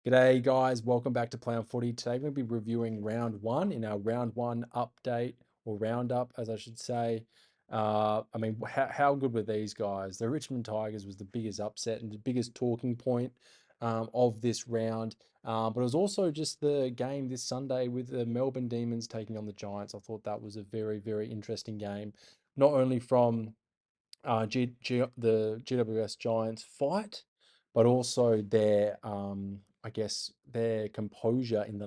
G'day guys, welcome back to Play on Footy. Today we're going to be reviewing round one in our round one update or roundup, as I should say. How good were these guys? The Richmond Tigers was the biggest upset and the biggest talking point of this round. But it was also just the game this Sunday with the Melbourne Demons taking on the Giants. I thought that was a very, very interesting game, not only from the GWS Giants fight, but also their I guess their composure in the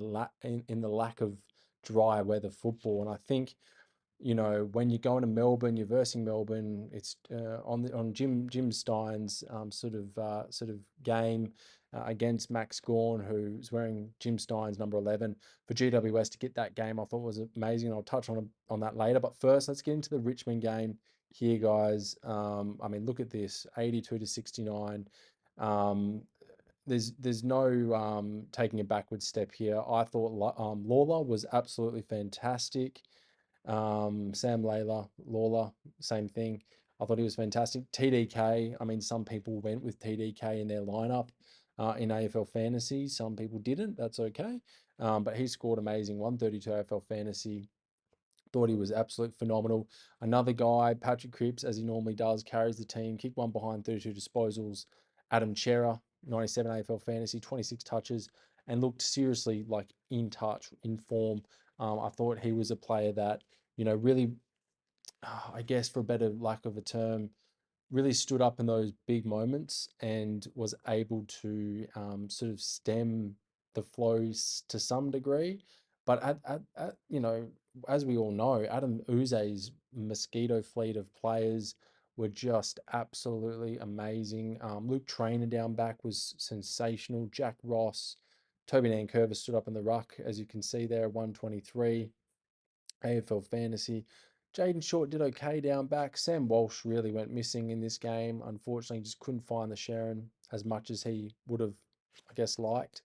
lack of dry weather football. And I think when you're going to Melbourne, you're versing Melbourne. It's on Jim Stein's sort of game against Max Gawn, who's wearing Jim Stein's number 11 for GWS to get that game. I thought was amazing. I'll touch on that later. But first, let's get into the Richmond game here, guys. Look at this, 82 to 69. Um, there's no taking a backward step here. I thought Lawler was absolutely fantastic. Sam Lawler, same thing. I thought he was fantastic. TDK, some people went with TDK in their lineup in AFL fantasy. Some people didn't. That's okay. But he scored amazing. 132 AFL fantasy. Thought he was absolute phenomenal. Another guy, Patrick Cripps, as he normally does, carries the team. Kick one behind, 32 disposals. Adam Chera, 97 AFL fantasy, 26 touches, and looked seriously like in touch, in form. I thought he was a player that, really, I guess for a better lack of a term, really stood up in those big moments and was able to sort of stem the flows to some degree. But as we all know, Adam Uze's mosquito fleet of players were just absolutely amazing. Luke Trainer down back was sensational. Jack Ross, Toby Nankervis stood up in the ruck, as you can see there, 123. AFL fantasy. Jaden Short did okay down back. Sam Walsh really went missing in this game. Unfortunately, just couldn't find the Sharon as much as he would have, I guess, liked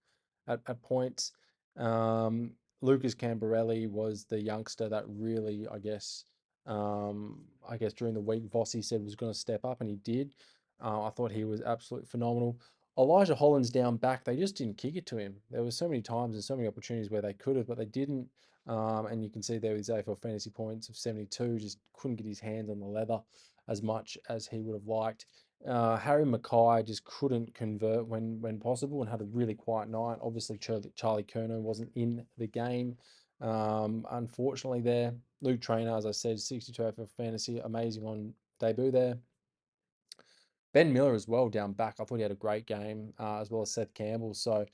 at points. Um, Lucas Cambarelli was the youngster that really, I guess during the week, Vossi said was going to step up, and he did. I thought he was absolutely phenomenal. Elijah Holland's down back. They just didn't kick it to him. There were so many times and so many opportunities where they could have, but they didn't. And you can see there with his AFL fantasy points of 72, just couldn't get his hands on the leather as much as he would have liked. Harry Mackay just couldn't convert when possible and had a really quiet night. Obviously, Charlie Kerno wasn't in the game. Unfortunately, there. Luke Trainer, as I said, 62 AFL fantasy, amazing on debut there. Ben Miller as well down back. I thought he had a great game, as well as Seth Campbell. So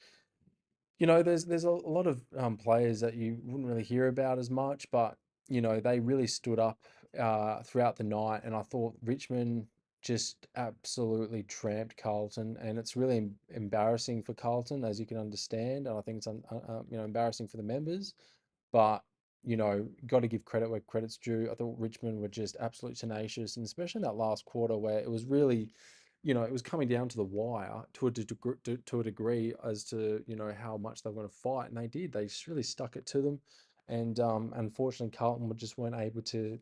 there's a lot of players that you wouldn't really hear about as much, but they really stood up throughout the night, and I thought Richmond just absolutely tramped Carlton, and it's really embarrassing for Carlton, as you can understand, and I think it's embarrassing for the members, but got to give credit where credit's due. I thought Richmond were just absolute tenacious, and especially in that last quarter where it was really it was coming down to the wire to a degree as to, how much they were going to fight. And they did. They just really stuck it to them. And unfortunately, Carlton just weren't able to,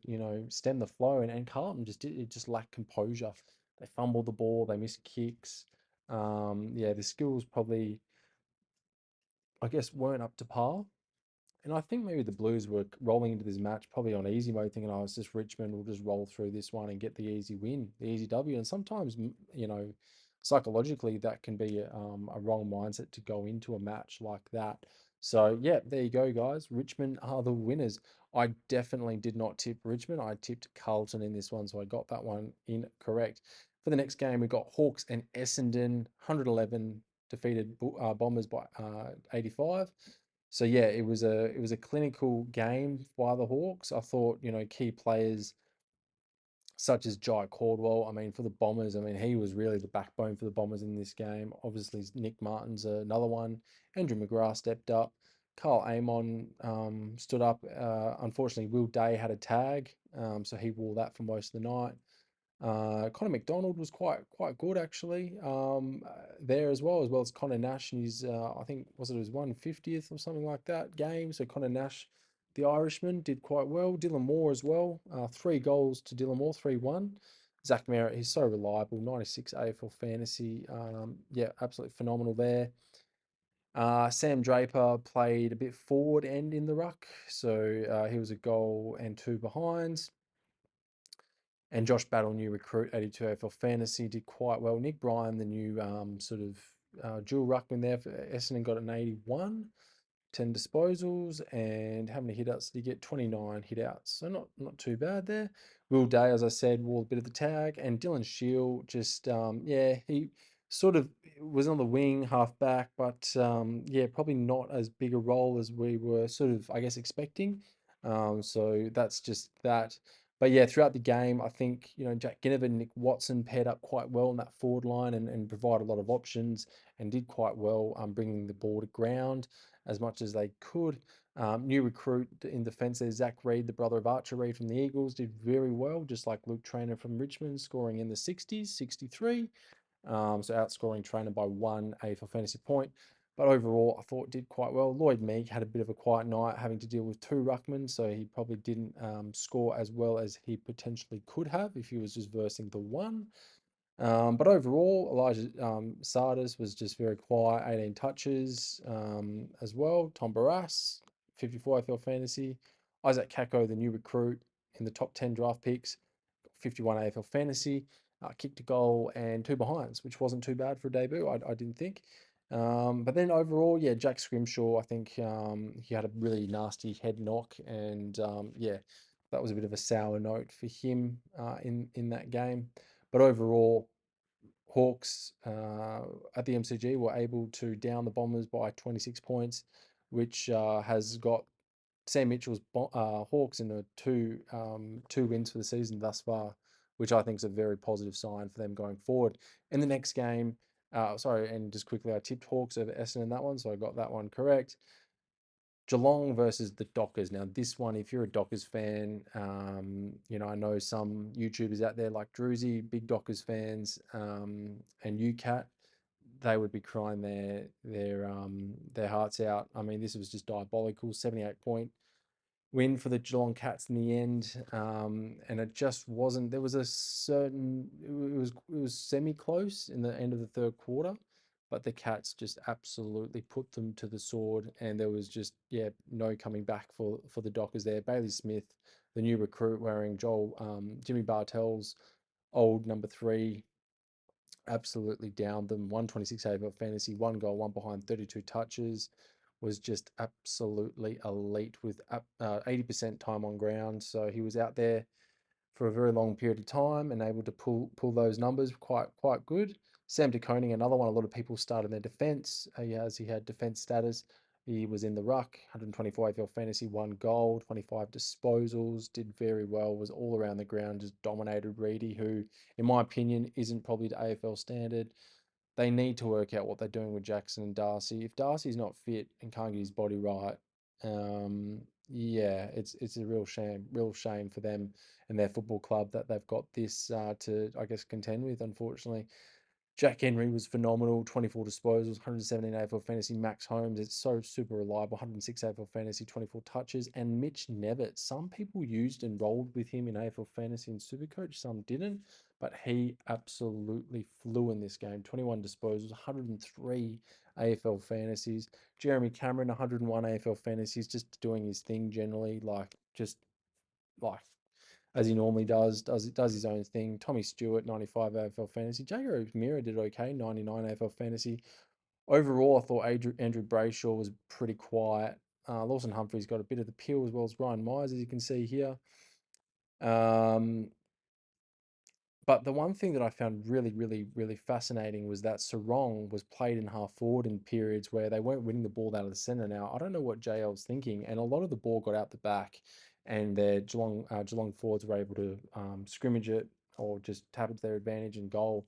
stem the flow. And Carlton it just lacked composure. They fumbled the ball, they missed kicks. Yeah, the skills probably, I guess, weren't up to par. And I think maybe the Blues were rolling into this match probably on easy mode, thinking, "Oh, it's just Richmond. We'll just roll through this one and get the easy win, the easy W." And sometimes, psychologically, that can be a wrong mindset to go into a match like that. So, yeah, there you go, guys. Richmond are the winners. I definitely did not tip Richmond. I tipped Carlton in this one, so I got that one incorrect. For the next game, we got Hawks and Essendon, 111 defeated Bombers by 85. So yeah, it was a clinical game by the Hawks. I thought, key players such as Jai Caldwell, for the Bombers, he was really the backbone for the Bombers in this game. Obviously, Nick Martin's another one. Andrew McGrath stepped up. Carl Amon stood up. Unfortunately, Will Day had a tag, so he wore that for most of the night. Connor McDonald was quite good actually there as well as Connor Nash in his I think was it his 150th or something like that game. So Connor Nash, the Irishman, did quite well. Dylan Moore as well, 3 goals to Dylan Moore, 3-1. Zach Merritt, he's so reliable, 96 AFL fantasy. Yeah, absolutely phenomenal there. Sam Draper played a bit forward and in the ruck, so he was a goal and two behinds. And Josh Battle, new recruit, 82 AFL Fantasy, did quite well. Nick Bryan, the new sort of dual ruckman there for Essendon, got an 81. 10 disposals, and how many hitouts did he get? 29 hitouts. So not too bad there. Will Day, as I said, wore a bit of the tag, and Dylan Shield just yeah, he sort of was on the wing, half back, but yeah, probably not as big a role as we were sort of, I guess, expecting. So that's just that. But yeah, throughout the game, I think, Jack Ginnivan and Nick Watson paired up quite well in that forward line and provide a lot of options and did quite well bringing the ball to ground as much as they could. New recruit in defence there, Zach Reed, the brother of Archer Reed from the Eagles, did very well, just like Luke Trainer from Richmond, scoring in the 60s, 63. So outscoring Trainer by one AFL fantasy point. But overall, I thought did quite well. Lloyd Meek had a bit of a quiet night, having to deal with two ruckmen, so he probably didn't score as well as he potentially could have if he was just versing the one. But overall, Elijah Sardis was just very quiet, 18 touches as well. Tom Barras, 54 AFL Fantasy. Isaac Kako, the new recruit in the top 10 draft picks, 51 AFL Fantasy. Kicked a goal and two behinds, which wasn't too bad for a debut, I didn't think. But then overall, yeah, Jack Scrimshaw, I think he had a really nasty head knock, and yeah, that was a bit of a sour note for him in that game. But overall, Hawks at the MCG were able to down the Bombers by 26 points, which has got Sam Mitchell's Hawks in a two wins for the season thus far, which I think is a very positive sign for them going forward. In the next game, sorry, and just quickly, I tipped Hawks over Essendon in that one, so I got that one correct. Geelong versus the Dockers. Now, this one, if you're a Dockers fan, I know some YouTubers out there like Druzy, big Dockers fans, and UCAT, they would be crying their hearts out. I mean, this was just diabolical. 78 point win for the Geelong Cats in the end, and it just wasn't. There was a certain. It was semi close in the end of the third quarter, but the Cats just absolutely put them to the sword, and there was just no coming back for the Dockers there. Bailey Smith, the new recruit, wearing Jimmy Bartell's old number three, absolutely downed them. 126 AFL fantasy, one goal, one behind, 32 touches. Was just absolutely elite with 80% time on ground. So he was out there for a very long period of time and able to pull those numbers quite good. Sam De Koning, another one. A lot of people started their defense. He had defense status. He was in the ruck, 124 AFL fantasy, one goal, 25 disposals, did very well, was all around the ground, just dominated Reedy, who, in my opinion, isn't probably the AFL standard. They need to work out what they're doing with Jackson and Darcy. If Darcy's not fit and can't get his body right, yeah, it's a real shame for them and their football club that they've got this to, I guess, contend with. Unfortunately, Jack Henry was phenomenal. 24 disposals, 117 AFL fantasy. Max Holmes, it's so super reliable. 106 AFL fantasy, 24 touches. And Mitch Nevitt, some people used and rolled with him in AFL fantasy and Supercoach, some didn't, but he absolutely flew in this game. 21 disposals, 103 AFL fantasies. Jeremy Cameron, 101 AFL fantasies, just doing his thing generally, like as he normally does his own thing. Tommy Stewart, 95 AFL fantasy. Jager O'Meara did okay, 99 AFL fantasy. Overall, I thought Andrew Brayshaw was pretty quiet. Lawson Humphrey's got a bit of the peel as well as Ryan Myers, as you can see here. Um, but the one thing that I found really, really, really fascinating was that Sarong was played in half forward in periods where they weren't winning the ball out of the centre. Now, I don't know what JL's thinking, and a lot of the ball got out the back, and their Geelong forwards were able to scrimmage it or just tap it to their advantage and goal.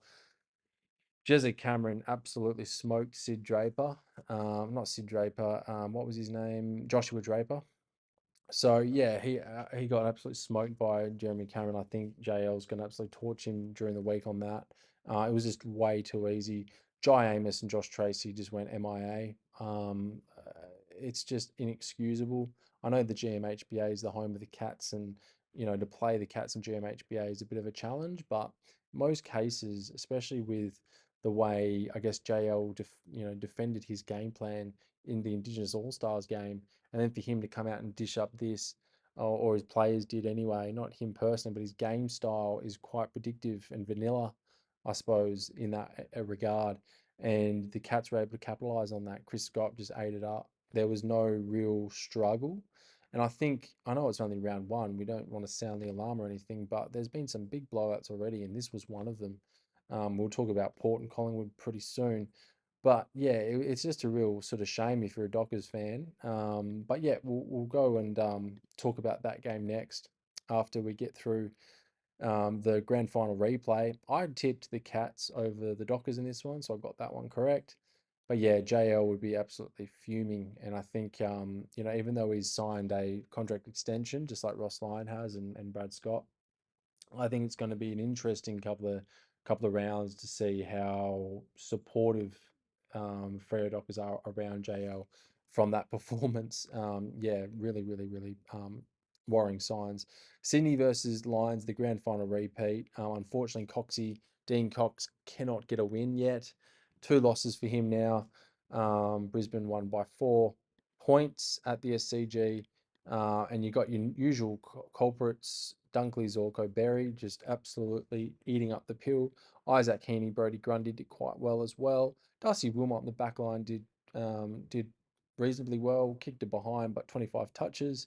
Jezza Cameron absolutely smoked Sid Draper. Not Sid Draper. What was his name? Joshua Draper. So yeah, he got absolutely smoked by Jeremy Cameron. I think JL's going to absolutely torch him during the week on that. It was just way too easy. Jai Amos and Josh Tracy just went MIA. It's just inexcusable. I know the GMHBA is the home of the Cats, and to play the Cats and GMHBA is a bit of a challenge. But most cases, especially with the way I guess JL defended his game plan in the Indigenous All Stars game, and then for him to come out and dish up this, or his players did anyway, not him personally, but his game style is quite predictive and vanilla, I suppose, in that regard. And the Cats were able to capitalize on that. Chris Scott just ate it up. There was no real struggle. And I know it's only round one. We don't want to sound the alarm or anything, but there's been some big blowouts already, and this was one of them. We'll talk about Port and Collingwood pretty soon. But yeah, it's just a real sort of shame if you're a Dockers fan. But yeah, we'll go and talk about that game next after we get through the grand final replay. I tipped the Cats over the Dockers in this one, so I got that one correct. But yeah, JL would be absolutely fuming, and I think even though he's signed a contract extension, just like Ross Lyon has and Brad Scott, I think it's going to be an interesting couple of rounds to see how supportive Freo Dockers are around JL from that performance. Yeah, really, really, really worrying signs. Sydney versus Lions, the grand final repeat. Unfortunately, Dean Cox cannot get a win yet. Two losses for him now. Brisbane won by 4 points at the SCG. And you got your usual culprits, Dunkley, Zorko, Berry, just absolutely eating up the pill. Isaac Heaney, Brody Grundy did quite well as well. Darcy Wilmot in the back line did reasonably well, kicked it behind, but 25 touches.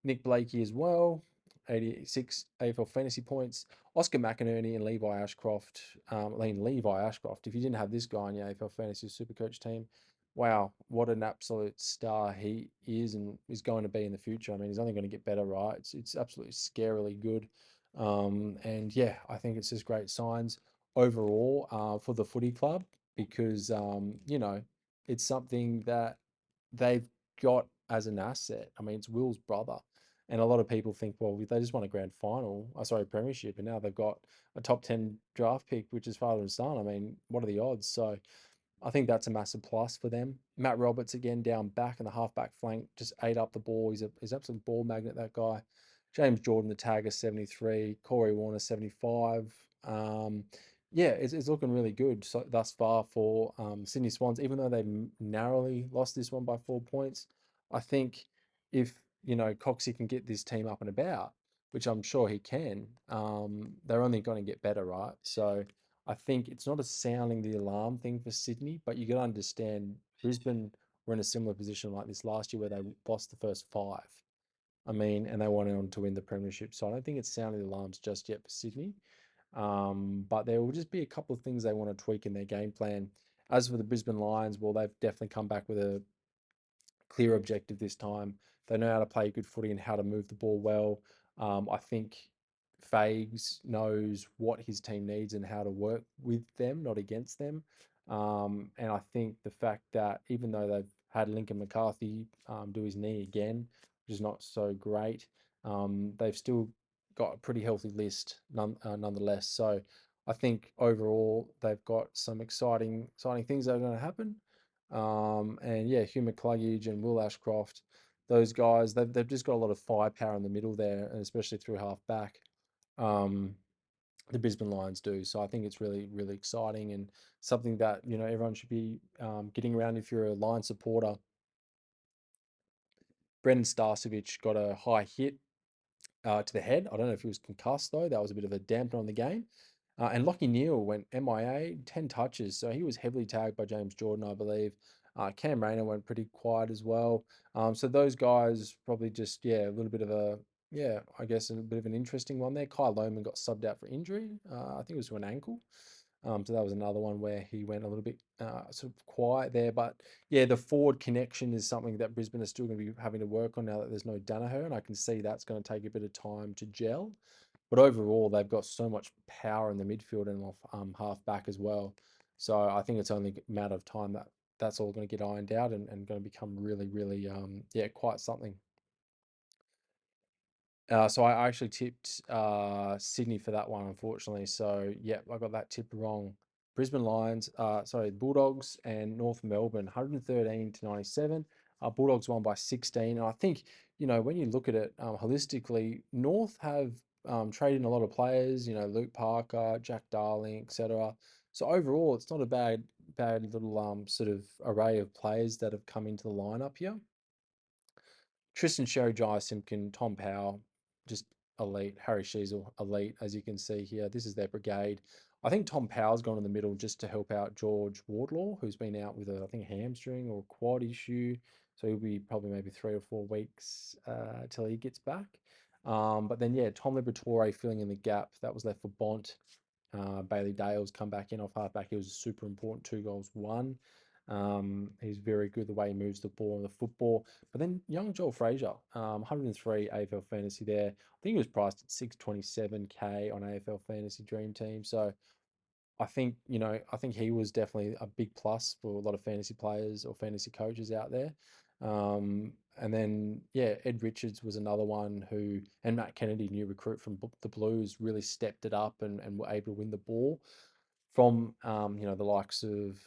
Nick Blakey as well, 86 AFL fantasy points. Oscar McInerney and Levi Ashcroft. Levi Ashcroft, if you didn't have this guy on your AFL fantasy supercoach team, wow, what an absolute star he is and is going to be in the future. I mean, he's only going to get better, right? It's absolutely scarily good. And yeah, I think it's just great signs overall for the footy club because, it's something that they've got as an asset. I mean, it's Will's brother. And a lot of people think, well, they just won a grand final, sorry, premiership, and now they've got a top 10 draft pick, which is father and son. I mean, what are the odds? So I think that's a massive plus for them. Matt Roberts again down back in the halfback flank, just ate up the ball. He's absolute ball magnet, that guy. James Jordan, the tagger, 73. Corey Warner, 75. Yeah, it's looking really good so, thus far for Sydney Swans, even though they narrowly lost this one by 4 points. I think if, Coxie can get this team up and about, which I'm sure he can, they're only going to get better, right? So I think it's not a sounding the alarm thing for Sydney, but you got to understand Brisbane were in a similar position like this last year where they lost the first five. I mean, and they went on to win the premiership. So I don't think it's sounding the alarms just yet for Sydney. But there will just be a couple of things they want to tweak in their game plan. As for the Brisbane Lions, well, they've definitely come back with a clear objective this time. They know how to play good footy and how to move the ball well. I think Fags knows what his team needs and how to work with them, not against them. And I think the fact that even though they've had Lincoln McCarthy do his knee again, which is not so great, they've still got a pretty healthy list nonetheless. So I think overall they've got some exciting things that are going to happen. And yeah, Hugh McCluggage and Will Ashcroft, those guys, they've just got a lot of firepower in the middle there, and especially through half back. Um, the Brisbane Lions do. So I think it's really, really exciting and something that, everyone should be getting around if you're a Lion supporter. Brendan Starcevich got a high hit to the head. I don't know if he was concussed though. That was a bit of a dampener on the game. And Lockie Neal went MIA, 10 touches. So he was heavily tagged by James Jordan, I believe. Cam Rayner went pretty quiet as well. So those guys probably just, yeah, a little bit of I guess a bit of an interesting one there. Kyle Lohman got subbed out for injury. I think it was to an ankle. So that was another one where he went a little bit sort of quiet there. But yeah, the forward connection is something that Brisbane is still going to be having to work on now that there's no Danaher, and I can see that's going to take a bit of time to gel. But overall, they've got so much power in the midfield and off half back as well. So I think it's only a matter of time that that's all going to get ironed out and going to become really, really, quite something. So I actually tipped Sydney for that one, unfortunately. So yeah, I got that tip wrong. Brisbane Lions, Bulldogs and North Melbourne, 113 to 97. Bulldogs won by 16. And I think, when you look at it holistically, North have traded in a lot of players, Luke Parker, Jack Darling, etc. So overall, it's not a bad little sort of array of players that have come into the lineup here. Tristan Sherry, Jai Simpkin, Tom Powell, just elite. Harry Sheezel, elite, as you can see here. This is their brigade. I think Tom Powell's gone in the middle just to help out George Wardlaw, who's been out with a, I think, a hamstring or a quad issue. So he'll be probably maybe 3 or 4 weeks till he gets back. But then, yeah, Tom Liberatore filling in the gap. That was left for Bont. Bailey Dale's come back in off halfback. He was super important, 2 goals, one. He's very good the way he moves the ball and the football. But then young Joel Frazier, 103 AFL fantasy there. I think he was priced at 627K on AFL Fantasy Dream Team. So I think, I think he was definitely a big plus for a lot of fantasy players or fantasy coaches out there. And then, yeah, Ed Richards was another one who, and Matt Kennedy, new recruit from the Blues, really stepped it up and were able to win the ball from, the likes of,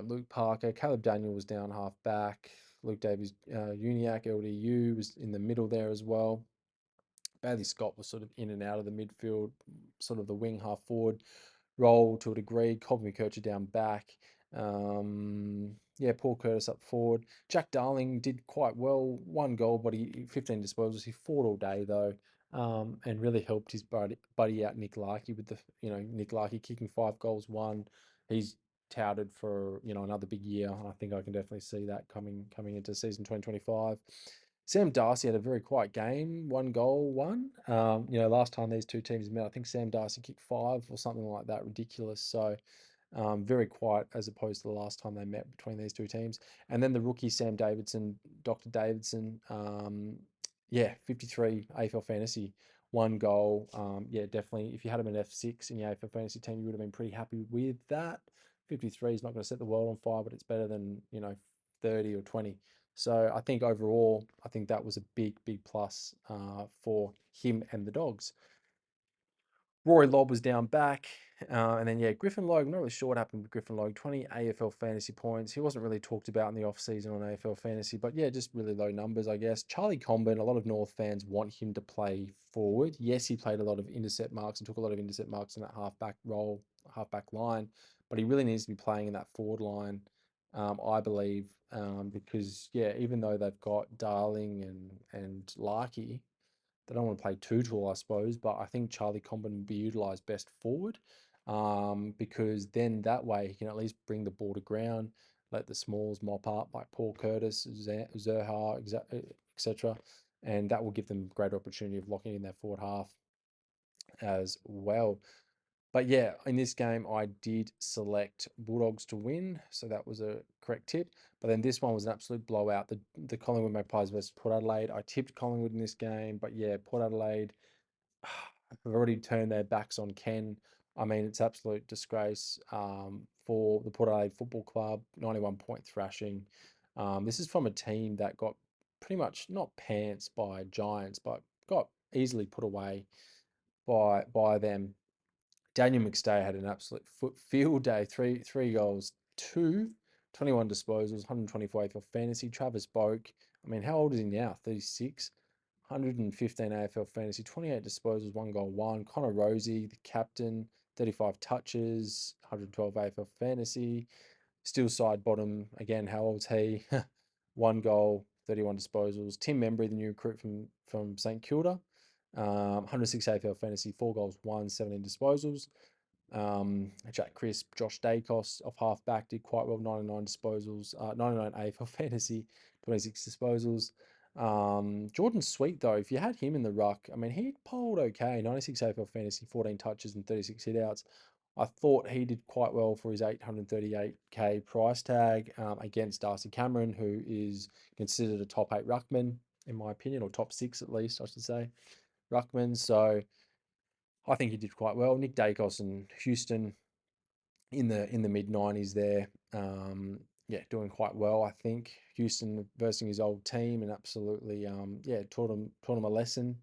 Luke Parker. Caleb Daniel was down half back. Luke Davies, Uniac, LDU was in the middle there as well. Bailey Scott was sort of in and out of the midfield, sort of the wing half forward role to a degree. Colby McKercher down back. Yeah, Paul Curtis up forward. Jack Darling did quite well. 1 goal, but he 15 disposals. He fought all day though, and really helped his buddy out, Nick Larkey, with the Nick Larkey kicking 5 goals, one. He's touted for another big year, and I think I can definitely see that coming into season 2025. Sam Darcy had a very quiet game, 1 goal, one. Last time these two teams met, I think Sam Darcy kicked five or something like that, ridiculous. So very quiet as opposed to the last time they met between these two teams. And then the rookie Sam Davidson, Dr. Davidson, yeah, 53 AFL fantasy, 1 goal. Yeah, definitely. If you had him at F6 in your AFL fantasy team, you would have been pretty happy with that. 53 is not going to set the world on fire, but it's better than 30 or 20. So I think overall, I think that was a big plus for him and the Dogs. Rory Lobb was down back. And then, yeah, Griffin Logue, not really sure what happened with Griffin Logue, 20 AFL fantasy points. He wasn't really talked about in the off-season on AFL fantasy, but yeah, just really low numbers, I guess. Charlie Comben, a lot of North fans want him to play forward. Yes, he played a lot of intercept marks and took a lot of intercept marks in that halfback role, halfback line, but he really needs to be playing in that forward line, I believe, because, yeah, even though they've got Darling and Larkey, they don't want to play too tall, I suppose, but I think Charlie Comben will be utilised best forward, because then that way he can at least bring the ball to ground, let the smalls mop up like Paul Curtis, Zerha, etc. And that will give them greater opportunity of locking in their forward half as well. But yeah, in this game, I did select Bulldogs to win, so that was a correct tip. But then this one was an absolute blowout. The Collingwood Magpies versus Port Adelaide. I tipped Collingwood in this game, but yeah, Port Adelaide have already turned their backs on Ken. I mean, it's absolute disgrace for the Port Adelaide Football Club. 91-point thrashing. This is from a team that got pretty much not pants by Giants, but got easily put away by them. Daniel McStay had an absolute field day. Three goals, 21 disposals, 124 AFL fantasy. Travis Boak, I mean, how old is he now? 36. 115 AFL fantasy, 28 disposals, 1 goal, one. Connor Rosie, the captain, 35 touches, 112 AFL fantasy. Still side bottom again. How old's he? 1 goal, 31 disposals. Tim Membry, the new recruit from St Kilda, 106 AFL fantasy, 4 goals, one, 17 disposals. Jack Crisp, Josh Dacos off half back did quite well, 99 disposals, 99 AFL fantasy, 26 disposals. Jordan Sweet though, if you had him in the ruck, I mean he polled okay, 96 AFL fantasy, 14 touches and 36 hitouts. I thought he did quite well for his 838K price tag against Darcy Cameron, who is considered a top 8 ruckman in my opinion, or top 6 at least, I should say, ruckman. So I think he did quite well. Nick Dacos and Houston in the mid 90s there. Yeah, doing quite well. I think Houston versing his old team and absolutely yeah, taught him a lesson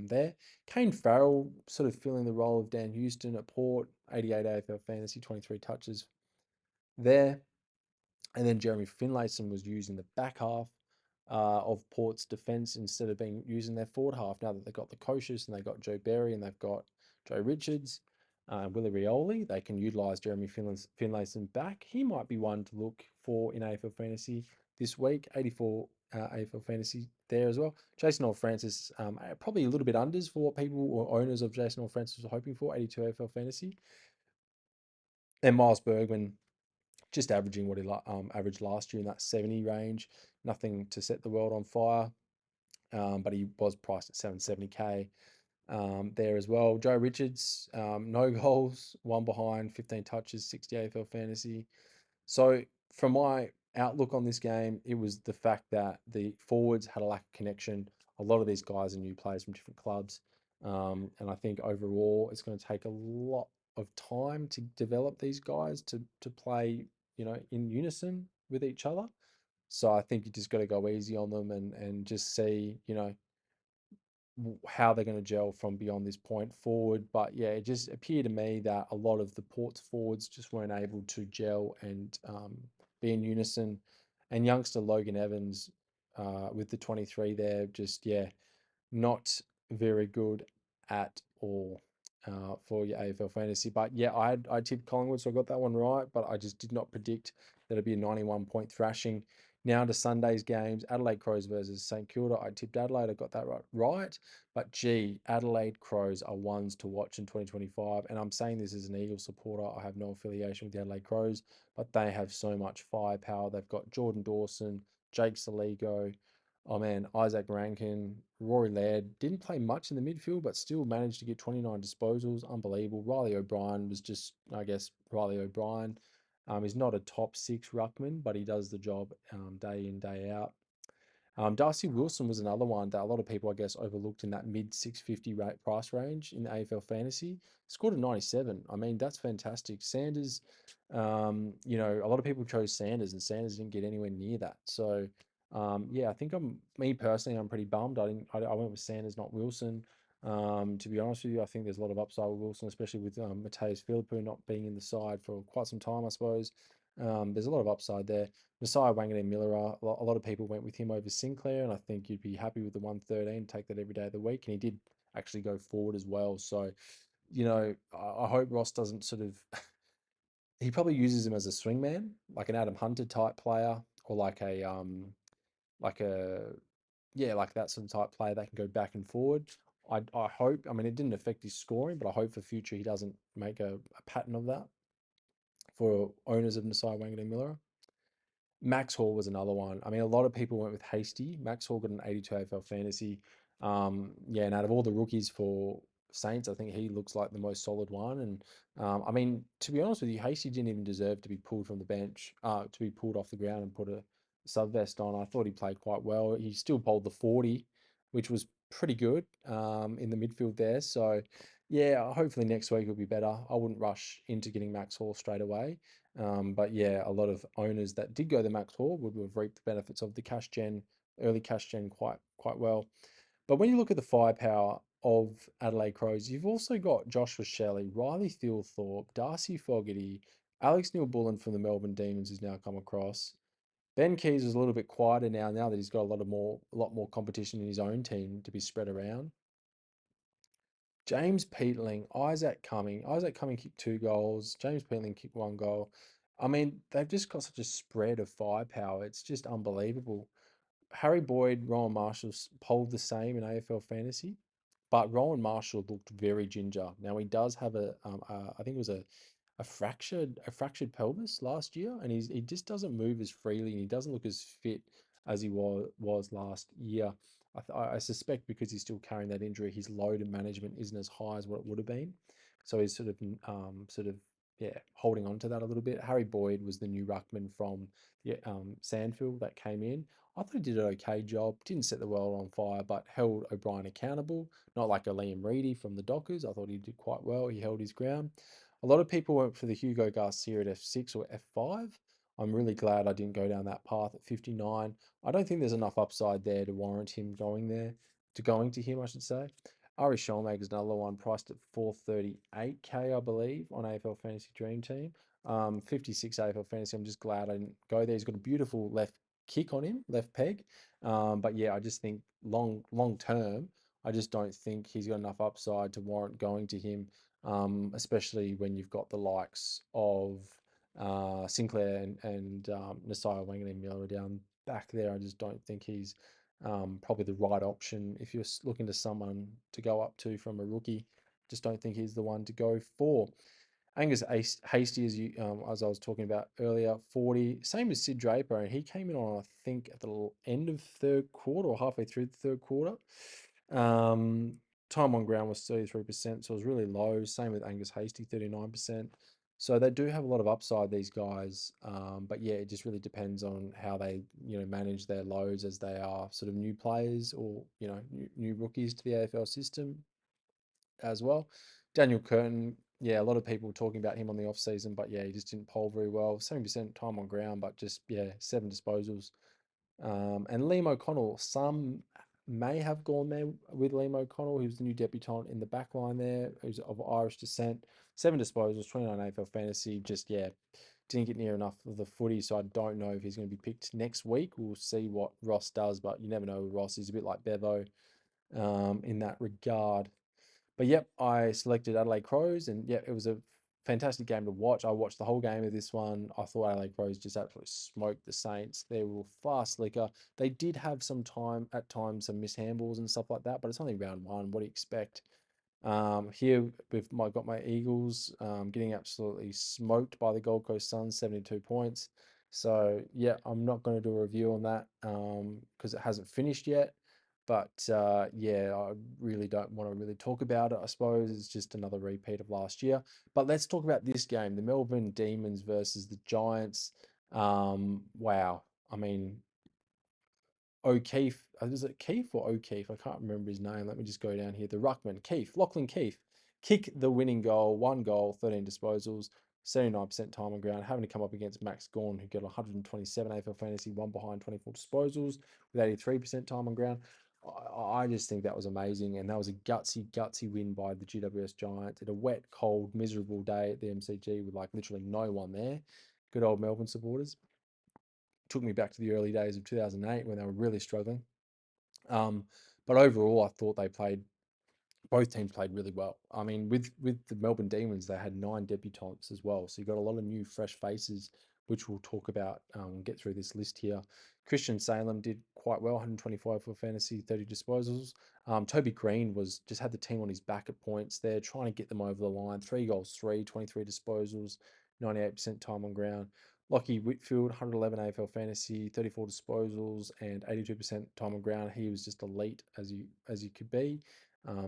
there. Kane Farrell sort of filling the role of Dan Houston at Port, 88 AFL fantasy, 23 touches there. And then Jeremy Finlayson was using the back half of Port's defence instead of being using their forward half. Now that they've got the Koshis and they've got Joe Berry and they've got Joe Richards, Willie Rioli. They can utilise Jeremy Finlayson back. He might be one to look for in AFL Fantasy this week. 84 AFL Fantasy there as well. Jason Orr-Francis, probably a little bit unders for what people or owners of Jason Orr-Francis were hoping for, 82 AFL Fantasy. And Miles Bergman, just averaging what he averaged last year in that 70 range. Nothing to set the world on fire, but he was priced at 770k there as well. Joe Richards, no goals, one behind, 15 touches, 60 AFL fantasy. So, from my outlook on this game, it was the fact that the forwards had a lack of connection. A lot of these guys are new players from different clubs. And I think overall, it's going to take a lot of time to develop these guys to play, in unison with each other. So I think you just got to go easy on them and just see, how they're going to gel from beyond this point forward. But yeah, it just appeared to me that a lot of the Ports forwards just weren't able to gel and be in unison. And youngster Logan Evans with the 23 there, just, yeah, not very good at all for your AFL fantasy. But yeah, I tipped Collingwood, so I got that one right. But I just did not predict that it'd be a 91-point thrashing. Now to Sunday's games, Adelaide Crows versus St Kilda. I tipped Adelaide, I got that right. But gee, Adelaide Crows are ones to watch in 2025. And I'm saying this as an Eagles supporter. I have no affiliation with the Adelaide Crows, but they have so much firepower. They've got Jordan Dawson, Jake Saligo, oh man, Isaac Rankin, Rory Laird didn't play much in the midfield, but still managed to get 29 disposals. Unbelievable. Riley O'Brien was just, I guess, Riley O'Brien. He's not a top six ruckman, but he does the job day in, day out. Darcy Wilson was another one that a lot of people, I guess, overlooked in that mid 650 rate price range in the AFL fantasy. Scored a 97. I mean, that's fantastic. Sanders, a lot of people chose Sanders, and Sanders didn't get anywhere near that. So, yeah, I think me personally, I'm pretty bummed. I went with Sanders, not Wilson. To be honest with you, I think there's a lot of upside with Wilson, especially with Mateus Philippou not being in the side for quite some time, I suppose. There's a lot of upside there. Messiah Wanganeen-Miller, a lot of people went with him over Sinclair, and I think you'd be happy with the 113, take that every day of the week. And he did actually go forward as well. So, I hope Ross doesn't sort of, he probably uses him as a swingman, like an Adam Hunter type player, or like a, yeah, like that sort of type player that can go back and forward. I hope, I mean, it didn't affect his scoring, but I hope for future he doesn't make a pattern of that for owners of Messiah Wanganeen-Miller. Max Hall was another one. I mean, a lot of people went with Hasty. Max Hall got an 82 AFL fantasy. Yeah, and out of all the rookies for Saints, I think he looks like the most solid one. And I mean, to be honest with you, Hasty didn't even deserve to be pulled from the bench, to be pulled off the ground and put a sub vest on. I thought he played quite well. He still bowled the 40, which was pretty good in the midfield there. So, yeah, hopefully next week will be better. I wouldn't rush into getting Max Hall straight away. But yeah, a lot of owners that did go the Max Hall would have reaped the benefits of the cash gen, early cash gen quite well. But when you look at the firepower of Adelaide Crows, you've also got Joshua Shelley, Riley Thilthorpe, Darcy Fogarty, Alex Neil-Bullen from the Melbourne Demons who's now come across. Ben Keys is a little bit quieter now that he's got a lot more competition in his own team to be spread around. James Peatling, Isaac Cumming. Isaac Cumming kicked 2 goals. James Peatling kicked 1 goal. I mean, they've just got such a spread of firepower. It's just unbelievable. Harry Boyd, Rowan Marshall polled the same in AFL fantasy, but Rowan Marshall looked very ginger. Now he does have I think it was a fractured pelvis last year, and he just doesn't move as freely, and he doesn't look as fit as he was last year. I suspect because he's still carrying that injury, his load and management isn't as high as what it would have been. So he's sort of yeah, holding on to that a little bit. Harry Boyd was the new ruckman from Sandfield that came in. I thought he did an okay job. Didn't set the world on fire, but held O'Brien accountable. Not like a Liam Reedy from the Dockers. I thought he did quite well. He held his ground. A lot of people went for the Hugo Garcia at F6 or F5. I'm really glad I didn't go down that path at 59. I don't think there's enough upside there to warrant him going to him, I should say. Ari Sholmag is another one priced at 438k, I believe, on AFL Fantasy Dream Team. 56 AFL Fantasy. I'm just glad I didn't go there. He's got a beautiful left kick on him, left peg. But yeah, I just think long term, I just don't think he's got enough upside to warrant going to him especially when you've got the likes of Sinclair and Nasiah Wanganeen-Miller down back there. I just don't think he's probably the right option if you're looking to someone to go up to from a rookie. Just don't think he's the one to go for. Angus Hasty, as I was talking about earlier, 40. Same as Sid Draper, and he came in on, I think, at the end of third quarter or halfway through the third quarter. Um, Time on ground was 33%, so it was really low. Same with Angus Hasty, 39%. So they do have a lot of upside, these guys. But yeah, it just really depends on how they, manage their loads as they are sort of new players or, new rookies to the AFL system as well. Daniel Curtin, yeah, a lot of people talking about him on the off season, but yeah, he just didn't poll very well. 70% time on ground, but just yeah, 7 disposals. And Liam O'Connell, some may have gone there with Liam O'Connell, who's the new debutant in the back line there, who's of Irish descent. 7 disposals, 29 AFL fantasy. Just yeah, didn't get near enough of the footy, so I don't know if he's going to be picked next week. We'll see what Ross does, but you never know with Ross. He's a bit like Bevo in that regard. But yep, I selected Adelaide Crows, and yeah, it was a fantastic game to watch. I watched the whole game of this one. I thought Adelaide Crows just absolutely smoked the Saints. They were far slicker. They did have some time at times, some mishandles and stuff like that, but it's only round one. What do you expect? Here we've got my Eagles getting absolutely smoked by the Gold Coast Suns, 72 points. So yeah, I'm not going to do a review on that because it hasn't finished yet. But yeah, I really don't want to really talk about it. I suppose it's just another repeat of last year. But let's talk about this game, the Melbourne Demons versus the Giants. Wow. I mean, O'Keefe, is it Keefe or O'Keefe? I can't remember his name. Let me just go down here. The Ruckman, Lachlan Keefe, kick the winning goal, 1 goal, 13 disposals, 79% time on ground, having to come up against Max Gawn, who got 127 AFL fantasy, one behind, 24 disposals, with 83% time on ground. I just think that was amazing, and that was a gutsy win by the GWS Giants at a wet, cold, miserable day at the MCG with like literally no one there. Good old Melbourne supporters. Took me back to the early days of 2008 when they were really struggling. Um, but overall, I thought both teams played really well. I mean, with the Melbourne Demons, they had 9 debutants as well, so you got a lot of new, fresh faces, which we'll talk about. Get through this list here. Christian Salem did quite well, 125 for fantasy, 30 disposals. Toby Green was just had the team on his back at points there, trying to get them over the line. 3 goals, 23 disposals, 98% time on ground. Lockie Whitfield, 111 AFL fantasy, 34 disposals, and 82% time on ground. He was just elite as you could be.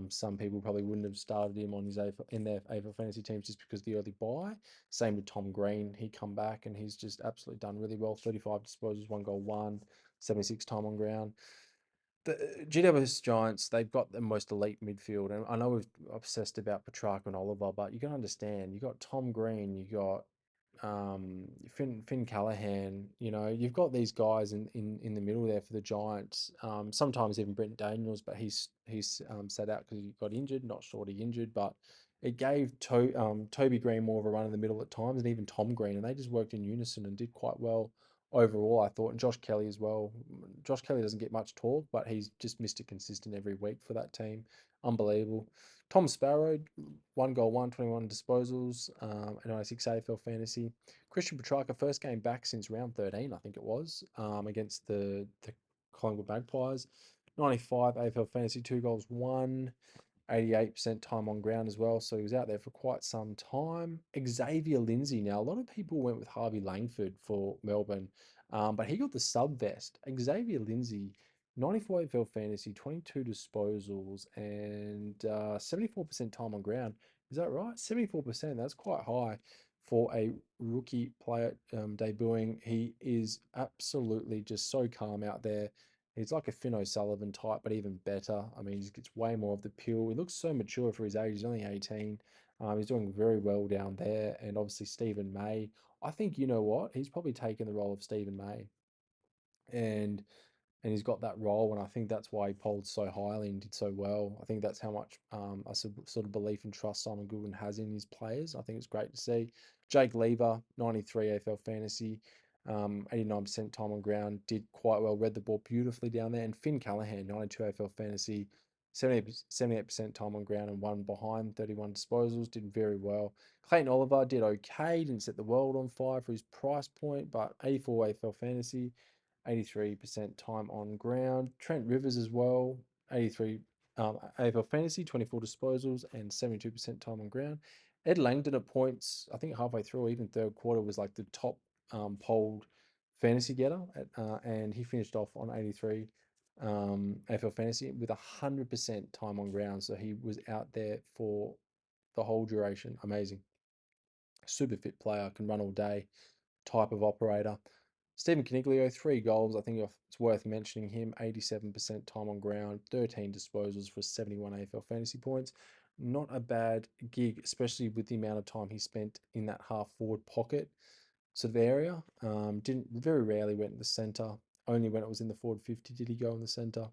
Some people probably wouldn't have started him on his in their AFL fantasy teams just because of the early buy. Same with Tom Green. He come back and he's just absolutely done really well. 35 disposals, 1 goal, 76 time on ground. The GWS Giants, they've got the most elite midfield. And I know we've obsessed about Petrarca and Oliver, but you can understand, you got Tom Green, you got Finn Callahan, you've got these guys in the middle there for the Giants. Sometimes even Brent Daniels, but he's sat out because he got injured. Not sure what he injured, but it gave Toby Green more of a run in the middle at times, and even Tom Green, and they just worked in unison and did quite well overall, I thought. And Josh Kelly as well. Josh Kelly doesn't get much talk, but he's just Mr. Consistent every week for that team. Unbelievable. Tom Sparrow, 1 goal, 21 disposals, and 96 AFL fantasy. Christian Petrarca, first game back since round 13, I think it was, against the Collingwood Magpies. 95 AFL fantasy, 2 goals, 88% time on ground as well. So he was out there for quite some time. Xavier Lindsay. Now, a lot of people went with Harvey Langford for Melbourne, but he got the sub vest. Xavier Lindsay, 94 AFL fantasy, 22 disposals, and 74% time on ground. Is that right? 74%. That's quite high for a rookie player debuting. He is absolutely just so calm out there. He's like a Finn O'Sullivan type, but even better. I mean, he gets way more of the pure. He looks so mature for his age. He's only 18. He's doing very well down there. And obviously, Stephen May. I think, you know what? He's probably taken the role of Stephen May. And he's got that role, and I think that's why he polled so highly and did so well. I think that's how much sort of belief and trust Simon Goodwin has in his players. I think it's great to see. Jake Lever, 93 AFL fantasy, 89% time on ground, did quite well, read the ball beautifully down there. And Finn Callahan, 92 AFL fantasy, 78% time on ground and one behind, 31 disposals, did very well. Clayton Oliver did okay, didn't set the world on fire for his price point, but 84 AFL fantasy, 83% time on ground. Trent Rivers as well, 83 AFL fantasy, 24 disposals, and 72% time on ground. Ed Langdon at points, I think halfway through, even third quarter, was like the top polled fantasy getter, and he finished off on 83 AFL fantasy with 100% time on ground. So he was out there for the whole duration. Amazing. Super fit player, can run all day type of operator. Stephen Caniglio, 3 goals. I think it's worth mentioning him. 87% time on ground, 13 disposals for 71 AFL fantasy points. Not a bad gig, especially with the amount of time he spent in that half forward pocket sort of area. Didn't very rarely went in the centre. Only when it was in the forward 50 did he go in the centre.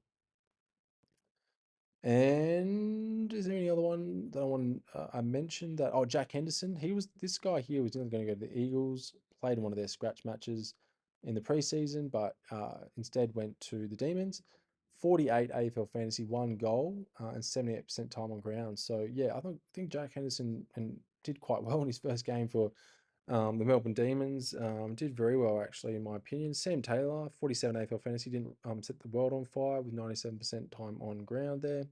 And is there any other one that I mentioned that? Oh, Jack Henderson. This guy here was going to go to the Eagles. Played in one of their scratch matches in the preseason, but instead went to the Demons. 48 AFL fantasy, 1 goal, and 78% time on ground. So yeah, I think Jack Henderson and did quite well in his first game for the Melbourne Demons. Did very well actually, in my opinion. Sam Taylor, 47 AFL fantasy, didn't set the world on fire with 97% time on ground there.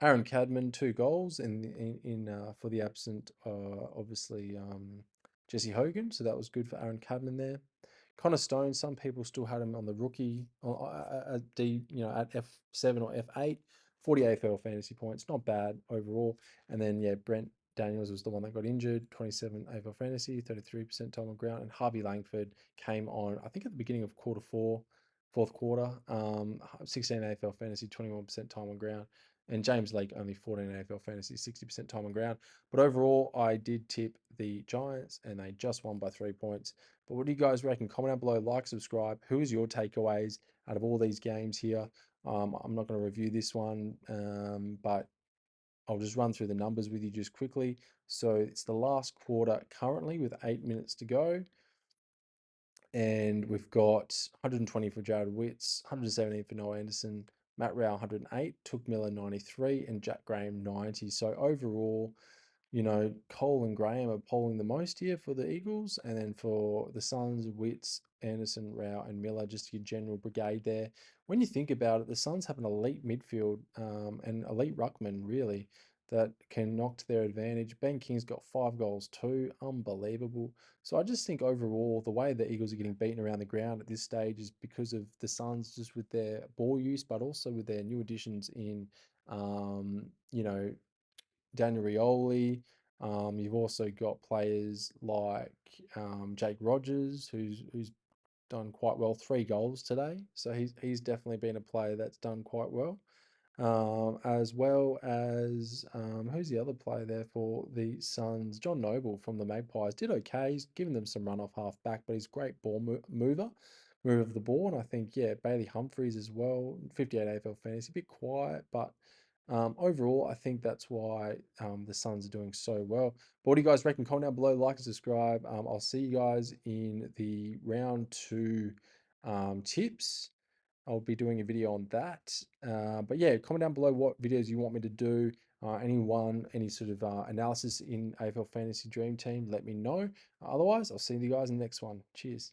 Aaron Cadman, 2 goals for the absent, obviously, Jesse Hogan. So that was good for Aaron Cadman there. Connor Stone, some people still had him on the rookie at F7 or F8, 40 AFL fantasy points, not bad overall. And then yeah, Brent Daniels was the one that got injured, 27 AFL fantasy, 33% time on ground, and Harvey Langford came on, I think at the beginning of quarter four, fourth quarter, 16 AFL fantasy, 21% time on ground. And James Lake only 14 AFL fantasy, 60% time on ground. But overall, I did tip the Giants and they just won by 3 points. But what do you guys reckon? Comment down below, like, subscribe. Who is your takeaways out of all these games here? I'm not going to review this one, but I'll just run through the numbers with you just quickly. So it's the last quarter currently with 8 minutes to go. And we've got 120 for Jared Witts, 117 for Noah Anderson, Matt Rao 108, Took Miller 93, and Jack Graham 90. So overall, Cole and Graham are polling the most here for the Eagles, and then for the Suns, Witts, Anderson, Rao, and Miller, just your general brigade there. When you think about it, the Suns have an elite midfield and elite ruckman, really, that can knock to their advantage. Ben King's got 5 goals too, unbelievable. So I just think overall, the way the Eagles are getting beaten around the ground at this stage is because of the Suns, just with their ball use, but also with their new additions in, um, you know, Daniel Rioli. You've also got players like Jake Rogers, who's done quite well, 3 goals today. So he's definitely been a player that's done quite well. As well as who's the other player there for the Suns? John Noble from the Magpies did okay. He's given them some run off half back, but he's a great mover of the ball. And I think yeah, Bailey Humphries as well, 58 AFL fantasy, a bit quiet, but overall, I think that's why the Suns are doing so well. But what do you guys reckon? Comment down below, like and subscribe. I'll see you guys in the round 2 tips. I'll be doing a video on that. But yeah, comment down below what videos you want me to do. Any sort of analysis in AFL Fantasy Dream Team, let me know. Otherwise, I'll see you guys in the next one. Cheers.